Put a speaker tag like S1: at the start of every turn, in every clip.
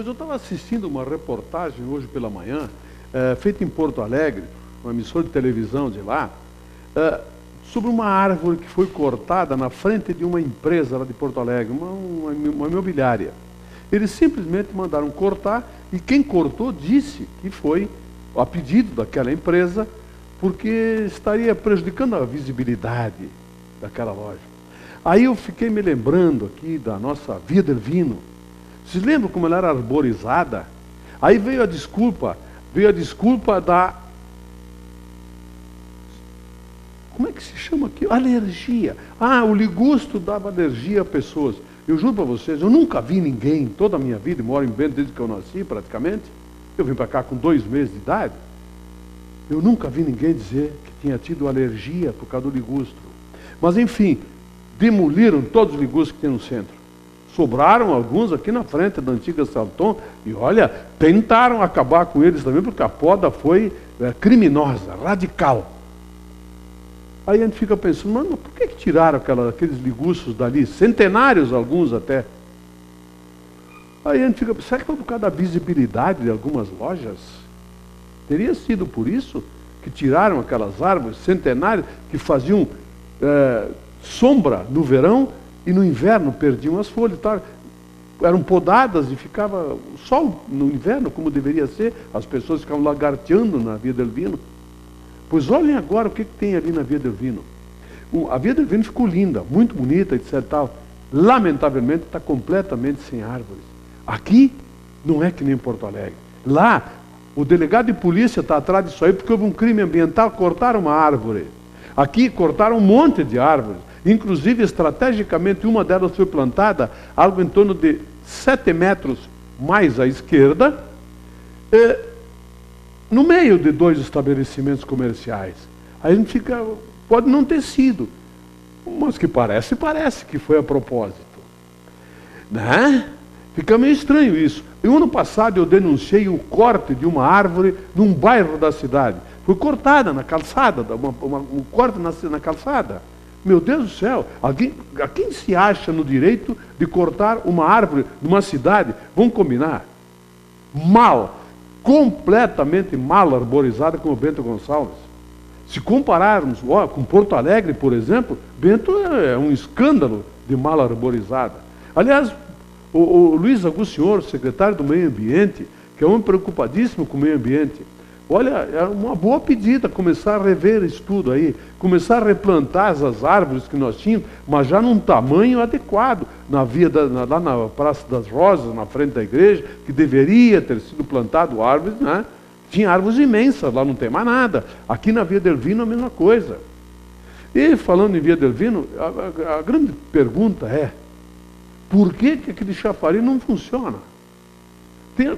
S1: Pois eu estava assistindo uma reportagem hoje pela manhã, feita em Porto Alegre, uma emissora de televisão de lá, sobre uma árvore que foi cortada na frente de uma empresa lá de Porto Alegre, uma imobiliária. Eles simplesmente mandaram cortar, e quem cortou disse que foi a pedido daquela empresa, porque estaria prejudicando a visibilidade daquela loja. Aí eu fiquei me lembrando aqui da nossa Via del Vino. Vocês lembram como ela era arborizada? Aí veio a desculpa da... Como é que se chama aqui? Alergia. O ligusto dava alergia a pessoas. Eu juro para vocês, eu nunca vi ninguém, toda a minha vida, moro em Bento desde que eu nasci praticamente, eu vim para cá com 2 meses de idade, eu nunca vi ninguém dizer que tinha tido alergia por causa do ligusto. Mas enfim, demoliram todos os ligustos que tem no centro. Sobraram alguns aqui na frente da antiga Salton, e olha, tentaram acabar com eles também, porque a poda foi criminosa, radical. Aí a gente fica pensando, mas por que tiraram aqueles ligustos dali? Centenários, alguns até. Aí a gente fica pensando, será que foi por causa da visibilidade de algumas lojas? Teria sido por isso que tiraram aquelas árvores centenárias que faziam sombra no verão e no inverno perdiam as folhas. Eram podadas e ficava o sol no inverno, como deveria ser. As pessoas ficavam lagarteando na Via del Vino. Pois olhem agora o que tem ali na Via del Vino. A Via del Vino ficou linda, muito bonita, etc. Tal. Lamentavelmente está completamente sem árvores. Aqui não é que nem Porto Alegre. Lá, o delegado de polícia está atrás disso aí porque houve um crime ambiental, cortaram uma árvore. Aqui cortaram um monte de árvores. Inclusive, estrategicamente, uma delas foi plantada algo em torno de 7 metros mais à esquerda, no meio de 2 estabelecimentos comerciais. Aí a gente fica, pode não ter sido, mas que parece que foi a propósito. Né? Fica meio estranho isso. E o ano passado eu denunciei o corte de uma árvore num bairro da cidade. Foi cortada na calçada, um corte na calçada. Meu Deus do céu, a quem se acha no direito de cortar uma árvore numa cidade? Vamos combinar? Completamente mal arborizada como Bento Gonçalves. Se compararmos com Porto Alegre, por exemplo, Bento é um escândalo de mal arborizada. Aliás, o Luiz Augusto Senhor, secretário do Meio Ambiente, que é um homem preocupadíssimo com o meio ambiente, olha, é uma boa pedida começar a rever isso tudo aí, começar a replantar as árvores que nós tínhamos, mas já num tamanho adequado, lá na Praça das Rosas, na frente da igreja, que deveria ter sido plantado árvores, né? Tinha árvores imensas, lá não tem mais nada. Aqui na Via del Vino a mesma coisa. E falando em Via del Vino, a grande pergunta é, por que aquele chafariz não funciona?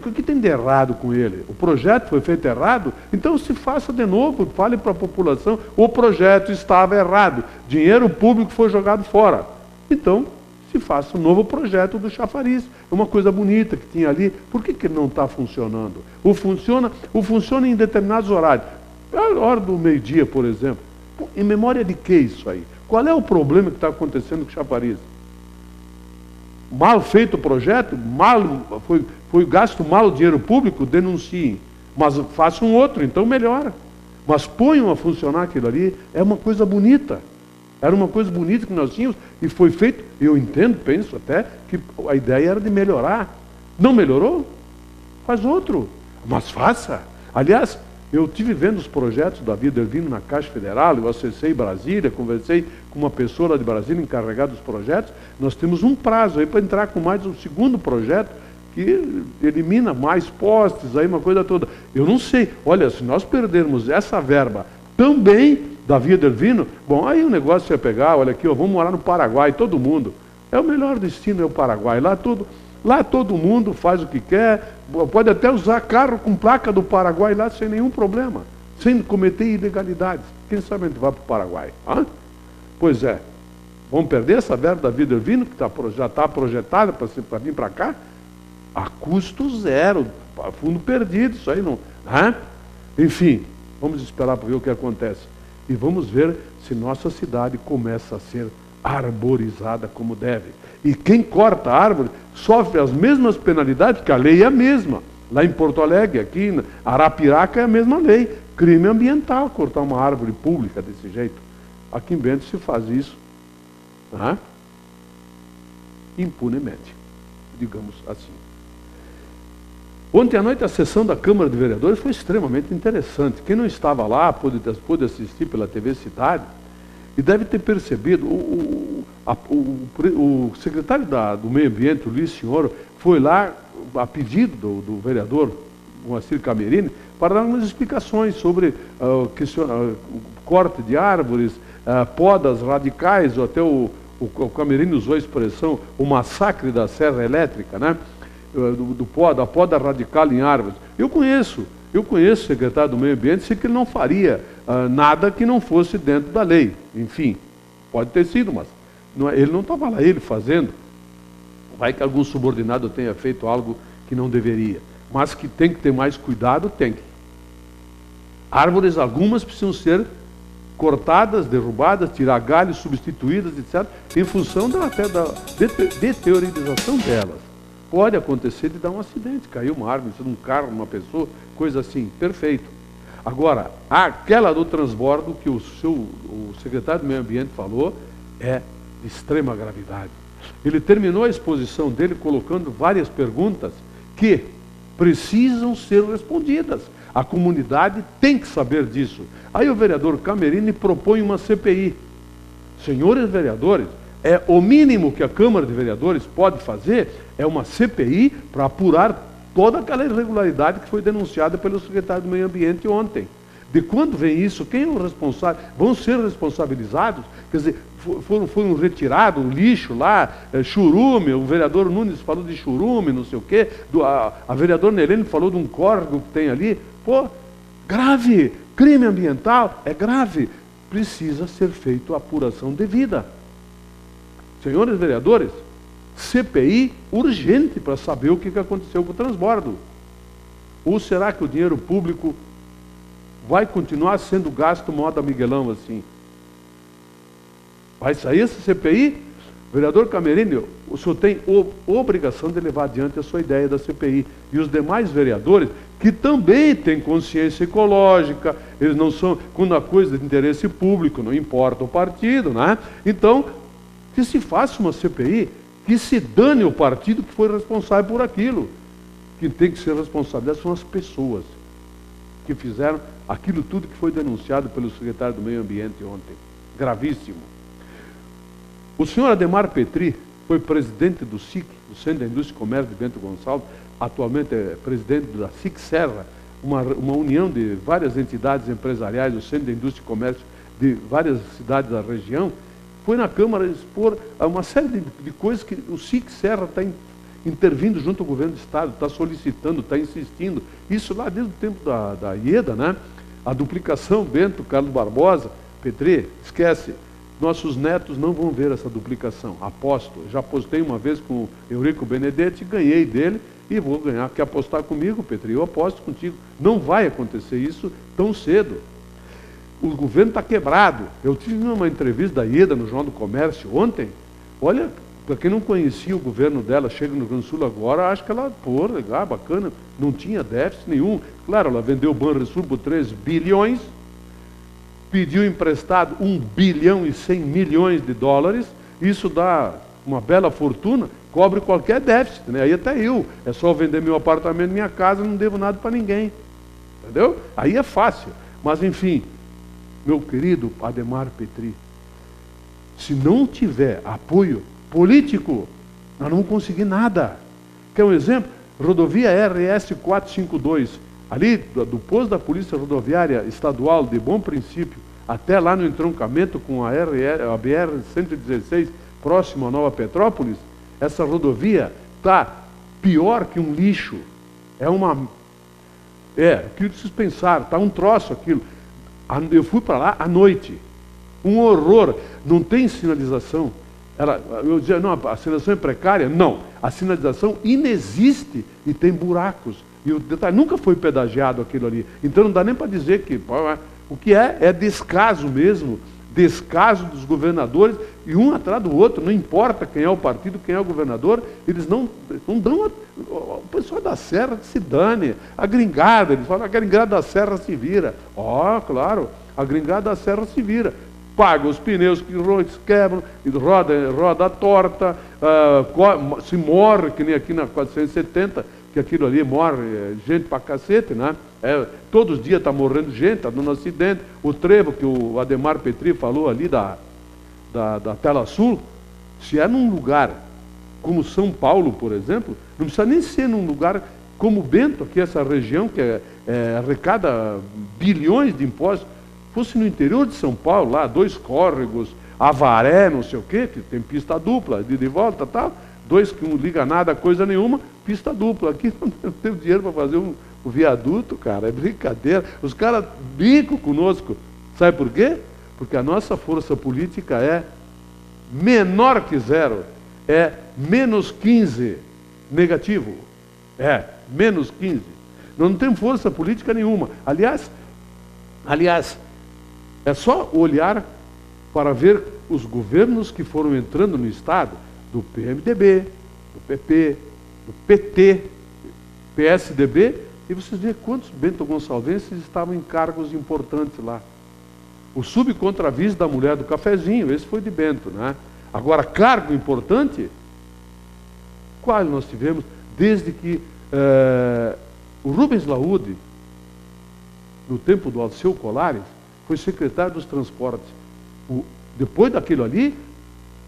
S1: O que tem de errado com ele? O projeto foi feito errado? Então se faça de novo, fale para a população, o projeto estava errado, dinheiro público foi jogado fora. Então, se faça um novo projeto do chafariz. É uma coisa bonita que tinha ali, por que ele não está funcionando? Ou funciona em determinados horários. A hora do meio-dia, por exemplo. Em memória de que isso aí? Qual é o problema que está acontecendo com o chafariz? Mal feito o projeto, foi gasto mal o dinheiro público, denunciem. Mas façam outro, então melhora. Mas ponham a funcionar aquilo ali, é uma coisa bonita. Era uma coisa bonita que nós tínhamos e foi feito, eu entendo, penso até, que a ideia era de melhorar. Não melhorou? Faz outro. Mas faça. Aliás, eu estive vendo os projetos da Via del Vino na Caixa Federal, eu acessei Brasília, conversei com uma pessoa lá de Brasília encarregada dos projetos. Nós temos um prazo aí para entrar com mais um segundo projeto que elimina mais postes, aí uma coisa toda. Eu não sei, olha, se nós perdermos essa verba também da Via del Vino, bom, aí o negócio ia pegar, olha aqui, vamos morar no Paraguai, todo mundo. É o melhor destino, é o Paraguai. Lá todo mundo faz o que quer, pode até usar carro com placa do Paraguai lá sem nenhum problema, sem cometer ilegalidades. Quem sabe a gente vai para o Paraguai? Pois é, vamos perder essa verba da Via del Vino, que já está projetada para vir para cá, a custo zero, fundo perdido, isso aí não... Enfim, vamos esperar para ver o que acontece. E vamos ver se nossa cidade começa a ser arborizada como deve. E quem corta a árvore sofre as mesmas penalidades, porque a lei é a mesma. Lá em Porto Alegre, aqui em Arapiraca, é a mesma lei. Crime ambiental, cortar uma árvore pública desse jeito. Aqui em Bento se faz isso, né? Impunemente, digamos assim. Ontem à noite a sessão da Câmara de Vereadores foi extremamente interessante. Quem não estava lá pôde assistir pela TV Cidade e deve ter percebido, o secretário do Meio Ambiente, o Luiz Senhor, foi lá a pedido do vereador Moacir Camerini para dar umas explicações sobre o corte de árvores, podas radicais, ou até o Camerini usou a expressão, o massacre da serra elétrica, né? Da poda radical em árvores. Eu conheço o secretário do Meio Ambiente, sei que ele não faria nada que não fosse dentro da lei. Enfim, pode ter sido, mas ele não estava lá, ele fazendo. Vai que algum subordinado tenha feito algo que não deveria. Mas que tem que ter mais cuidado, tem. Árvores algumas precisam ser cortadas, derrubadas, tirar galhos, substituídas, etc., em função até da deteriorização delas. Pode acontecer de dar um acidente, cair uma árvore, um carro, uma pessoa, coisa assim, perfeito. Agora, aquela do transbordo que o secretário do Meio Ambiente falou é de extrema gravidade. Ele terminou a exposição dele colocando várias perguntas que precisam ser respondidas. A comunidade tem que saber disso. Aí o vereador Camerini propõe uma CPI. Senhores vereadores, o mínimo que a Câmara de Vereadores pode fazer é uma CPI para apurar toda aquela irregularidade que foi denunciada pelo secretário do Meio Ambiente ontem. De quando vem isso? Quem é o responsável? Vão ser responsabilizados? Quer dizer, foram retirados o lixo lá, churume, o vereador Nunes falou de churume, não sei o quê, a vereadora Nelene falou de um córrego que tem ali. Pô, grave, crime ambiental é grave, precisa ser feita a apuração devida. Senhores vereadores, CPI urgente para saber o que aconteceu com o transbordo. Ou será que o dinheiro público vai continuar sendo gasto moda Miguelão assim? Vai sair essa CPI? Vereador Camerini, o senhor tem obrigação de levar adiante a sua ideia da CPI. E os demais vereadores, que também têm consciência ecológica, eles não são, quando a coisa de interesse público, não importa o partido, né? Então, que se faça uma CPI, que se dane o partido que foi responsável por aquilo. Quem tem que ser responsável são as pessoas que fizeram aquilo tudo que foi denunciado pelo secretário do Meio Ambiente ontem. Gravíssimo. O senhor Ademar Petri foi presidente do SIC, do Centro da Indústria e Comércio de Bento Gonçalves, atualmente é presidente da SIC Serra, uma união de várias entidades empresariais do Centro da Indústria e Comércio de várias cidades da região. Foi na Câmara expor uma série de coisas que o SIC Serra está intervindo junto ao governo do Estado, está solicitando, está insistindo. Isso lá desde o tempo da IEDA, né? A duplicação, Bento, Carlos Barbosa, Petri, esquece. Nossos netos não vão ver essa duplicação, aposto. Já apostei uma vez com o Eurico Benedetti, ganhei dele e vou ganhar. Quer apostar comigo, Petri? Eu aposto contigo. Não vai acontecer isso tão cedo. O governo está quebrado. Eu tive uma entrevista da IEDA no Jornal do Comércio ontem. Olha, para quem não conhecia o governo dela, chega no Rio Grande do Sul agora, acho que ela, pô, legal, bacana, não tinha déficit nenhum. Claro, ela vendeu o Banrisul por 3 bilhões, pediu emprestado 1 bilhão e 100 milhões de dólares, isso dá uma bela fortuna, cobre qualquer déficit, né? Aí até eu, é só vender meu apartamento, minha casa, não devo nada para ninguém. Entendeu? Aí é fácil. Mas, enfim, meu querido Ademar Petri, se não tiver apoio político, nós não vamos conseguir nada. Quer um exemplo? Rodovia RS 452, ali do posto da Polícia Rodoviária Estadual de Bom Princípio, até lá no entroncamento com a BR-116, próximo a Nova Petrópolis, essa rodovia está pior que um lixo. O que vocês pensaram, está um troço aquilo. Eu fui para lá à noite, um horror, não tem sinalização. Eu dizia, não, a sinalização é precária? Não, a sinalização inexiste e tem buracos. E o detalhe, nunca foi pedagiado aquilo ali. Então não dá nem para dizer que... O que é descaso mesmo descaso dos governadores, e um atrás do outro, não importa quem é o partido, quem é o governador, eles não dão... O pessoal da Serra se dane, a gringada, eles falam que a gringada da Serra se vira. Claro, a gringada da Serra se vira. Paga os pneus que quebram, roda torta, se morre, que nem aqui na 470, que aquilo ali morre gente pra cacete, né? Todos os dias está morrendo gente, está dando acidente. O trevo que o Ademar Petri falou ali da Tela Sul, se é num lugar como São Paulo, por exemplo, não precisa nem ser num lugar como Bento, que é essa região que arrecada bilhões de impostos, fosse no interior de São Paulo, lá, 2 córregos, Avaré, não sei o quê, que tem pista dupla, de volta, tal, 2 que não liga nada, coisa nenhuma, pista dupla. Aqui não tem dinheiro para fazer o viaduto, cara, é brincadeira. Os caras brincam conosco. Sabe por quê? Porque a nossa força política é menor que 0, é menos 15 negativo. Menos 15. Nós não temos força política nenhuma. Aliás, é só olhar para ver os governos que foram entrando no Estado, do PMDB, do PP, do PT, PSDB, e vocês veem quantos bento-gonçalvenses estavam em cargos importantes lá. O subcontravice da mulher do cafezinho, esse foi de Bento, né? Agora, cargo importante, qual nós tivemos desde que o Rubens Laúde, no tempo do Alceu Colares, foi secretário dos transportes. Depois daquilo ali,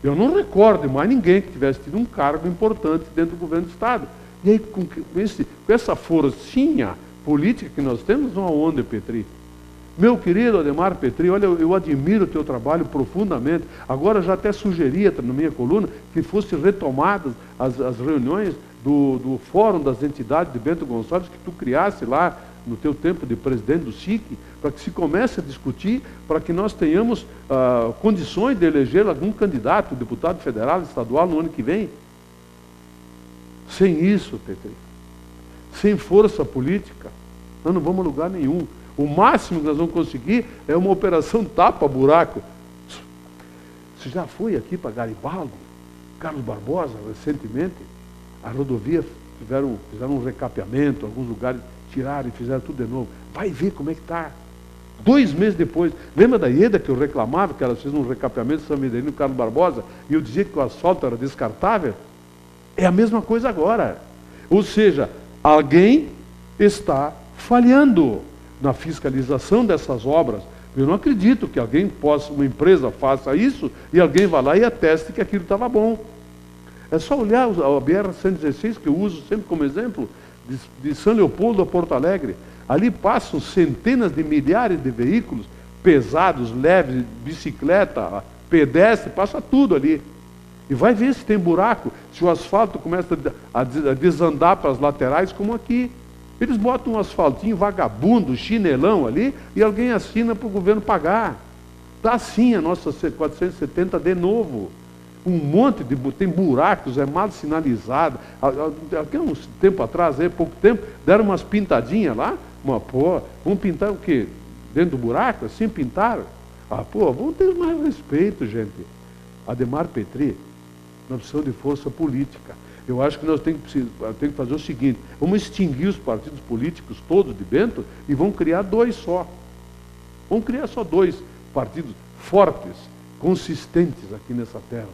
S1: eu não recordo mais ninguém que tivesse tido um cargo importante dentro do governo do Estado. E aí, com essa forcinha política que nós temos, vamos aonde, Petri? Meu querido Ademar Petri, olha, eu admiro o teu trabalho profundamente. Agora já até sugeria na minha coluna que fossem retomadas as reuniões do Fórum das Entidades de Bento Gonçalves, que tu criasse lá no teu tempo de presidente do SIC, para que se comece a discutir, para que nós tenhamos condições de eleger algum candidato, deputado federal, estadual, no ano que vem. Sem isso, Petri, sem força política, nós não vamos a lugar nenhum. O máximo que nós vamos conseguir é uma operação tapa-buraco. Você já foi aqui para Garibaldi, Carlos Barbosa, recentemente? A rodovia fizeram um recapeamento, alguns lugares tiraram e fizeram tudo de novo. Vai ver como é que está. 2 meses depois, lembra da Ieda que eu reclamava, que ela fez um recapeamento de São Medellín, Carlos Barbosa, e eu dizia que o asfalto era descartável? É a mesma coisa agora. Ou seja, alguém está falhando na fiscalização dessas obras. Eu não acredito que alguém possa, uma empresa faça isso e alguém vá lá e ateste que aquilo estava bom. É só olhar a BR-116, que eu uso sempre como exemplo, de São Leopoldo a Porto Alegre. Ali passam centenas de milhares de veículos pesados, leves, bicicleta, pedestre, passa tudo ali. E vai ver se tem buraco, se o asfalto começa a desandar para as laterais, como aqui. Eles botam um asfaltinho vagabundo, chinelão ali, e alguém assina para o governo pagar. Está assim a nossa 470 de novo. Um monte de... tem buracos, é mal sinalizado. Há uns tempo atrás, pouco tempo, deram umas pintadinhas lá. Vamos pintar o quê? Dentro do buraco? Assim pintaram? Vamos ter mais respeito, gente. Ademar Petri, nós precisamos de força política. Eu acho que nós temos que fazer o seguinte: vamos extinguir os partidos políticos todos de Bento e vamos criar 2 só. Vamos criar só 2 partidos fortes, consistentes aqui nessa terra.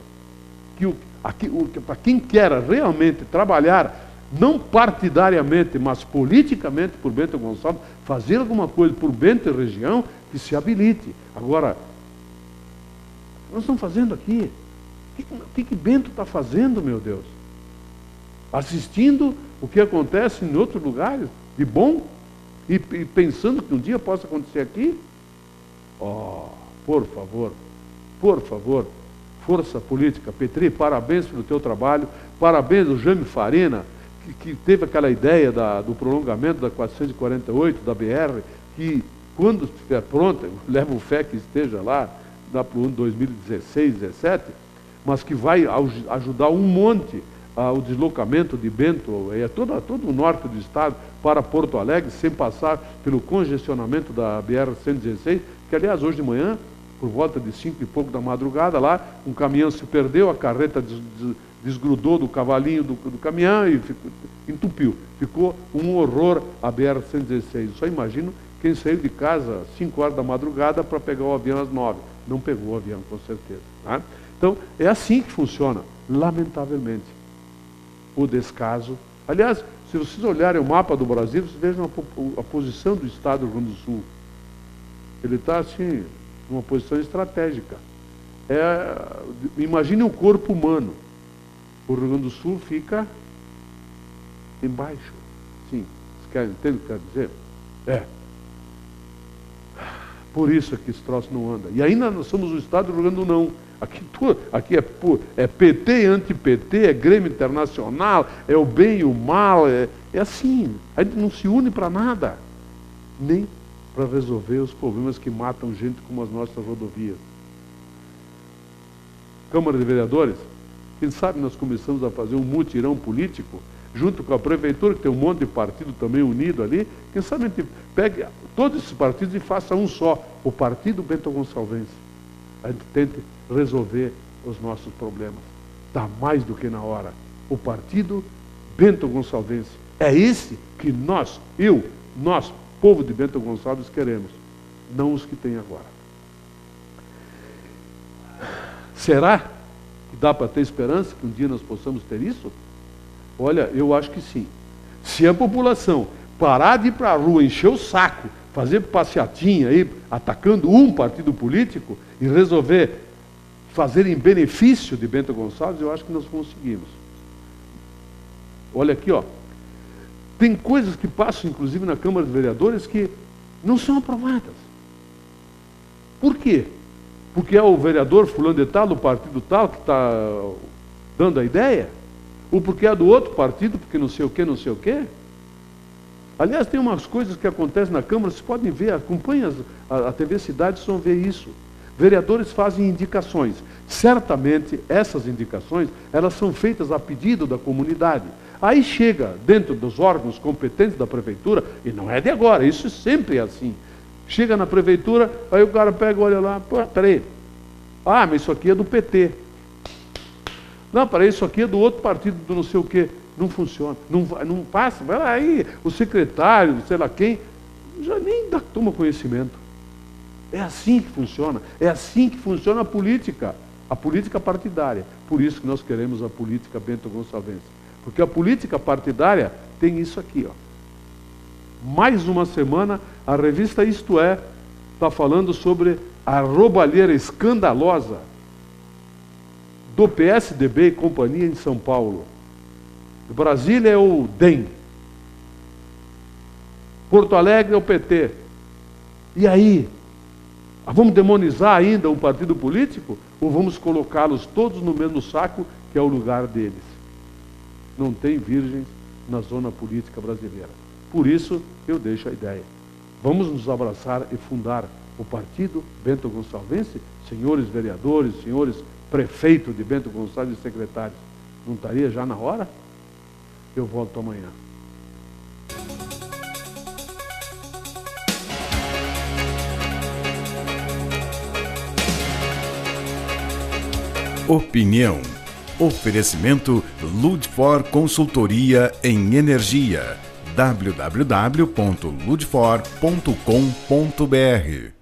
S1: Para quem quer realmente trabalhar, não partidariamente, mas politicamente por Bento Gonçalves, fazer alguma coisa por Bento e região, que se habilite. Agora, nós estamos fazendo aqui. O que Bento está fazendo, meu Deus? Assistindo o que acontece em outros lugares, de bom, e pensando que um dia possa acontecer aqui? Por favor, força política. Petri, parabéns pelo teu trabalho, parabéns ao Jaime Farina, que teve aquela ideia do prolongamento da 448, da BR, que quando estiver pronta, levo fé que esteja lá para o ano 2016, 2017, mas que vai ajudar um monte o deslocamento de Bento, todo o norte do estado, para Porto Alegre, sem passar pelo congestionamento da BR-116, que aliás hoje de manhã por volta de 5 e pouco da madrugada lá, um caminhão se perdeu, a carreta desgrudou do cavalinho do caminhão e entupiu. Ficou um horror a BR-116. Só imagino quem saiu de casa às 5 horas da madrugada para pegar o avião às 9. Não pegou o avião, com certeza. Tá? Então, é assim que funciona, lamentavelmente. O descaso. Aliás, se vocês olharem o mapa do Brasil, vocês vejam a posição do estado do Rio Grande do Sul. Ele está, assim, numa posição estratégica. Imagine o corpo humano. O Rio Grande do Sul fica embaixo. Sim, vocês entendem o que quer dizer? Por isso é que esse troço não anda. E ainda nós somos o estado do Rio Grande do Não. Aqui é PT e anti-PT, é Grêmio Internacional, é o bem e o mal, é assim. A gente não se une para nada, nem para resolver os problemas que matam gente como as nossas rodovias. Câmara de Vereadores, quem sabe nós começamos a fazer um mutirão político, junto com a prefeitura, que tem um monte de partido também unido ali, quem sabe a gente pegue todos esses partidos e faça um só, o Partido Bento Gonçalves. A gente tente resolver os nossos problemas. Está mais do que na hora. O Partido Bento Gonçalves. É esse que nós, povo de Bento Gonçalves, queremos. Não os que tem agora. Será que dá para ter esperança que um dia nós possamos ter isso? Olha, eu acho que sim. Se a população parar de ir para a rua, encher o saco, fazer passeatinha aí, atacando um partido político e resolver fazer em benefício de Bento Gonçalves, eu acho que nós conseguimos. Olha aqui, ó. Tem coisas que passam, inclusive, na Câmara de Vereadores que não são aprovadas. Por quê? Porque é o vereador fulano de tal, do partido tal, que está dando a ideia? Ou porque é do outro partido, porque não sei o quê, não sei o quê? Aliás, tem umas coisas que acontecem na Câmara, vocês podem ver, acompanhem a TV Cidade, vocês vão ver isso. Vereadores fazem indicações. Certamente, essas indicações, elas são feitas a pedido da comunidade. Aí chega dentro dos órgãos competentes da prefeitura, e não é de agora, isso sempre é assim. Chega na prefeitura, aí o cara pega, olha lá, pô, peraí. Ah, mas isso aqui é do PT. Não, peraí, isso aqui é do outro partido, do não sei o quê. Não funciona, não passa, vai lá aí, o secretário, sei lá quem, já nem toma conhecimento. É assim que funciona a política partidária. Por isso que nós queremos a política Bento Gonçalves. Porque a política partidária tem isso aqui, ó. Mais uma semana, a revista Isto É está falando sobre a roubalheira escandalosa do PSDB e companhia em São Paulo. Brasília é o DEM. Porto Alegre é o PT. E aí? Vamos demonizar ainda um partido político? Ou vamos colocá-los todos no mesmo saco, que é o lugar deles? Não tem virgens na zona política brasileira. Por isso, eu deixo a ideia. Vamos nos abraçar e fundar o Partido Bento Gonçalves, senhores vereadores, senhores prefeitos de Bento Gonçalves e secretários. Não estaria já na hora? Eu volto amanhã.
S2: Opinião. Oferecimento Ludfor Consultoria em Energia. www.ludfor.com.br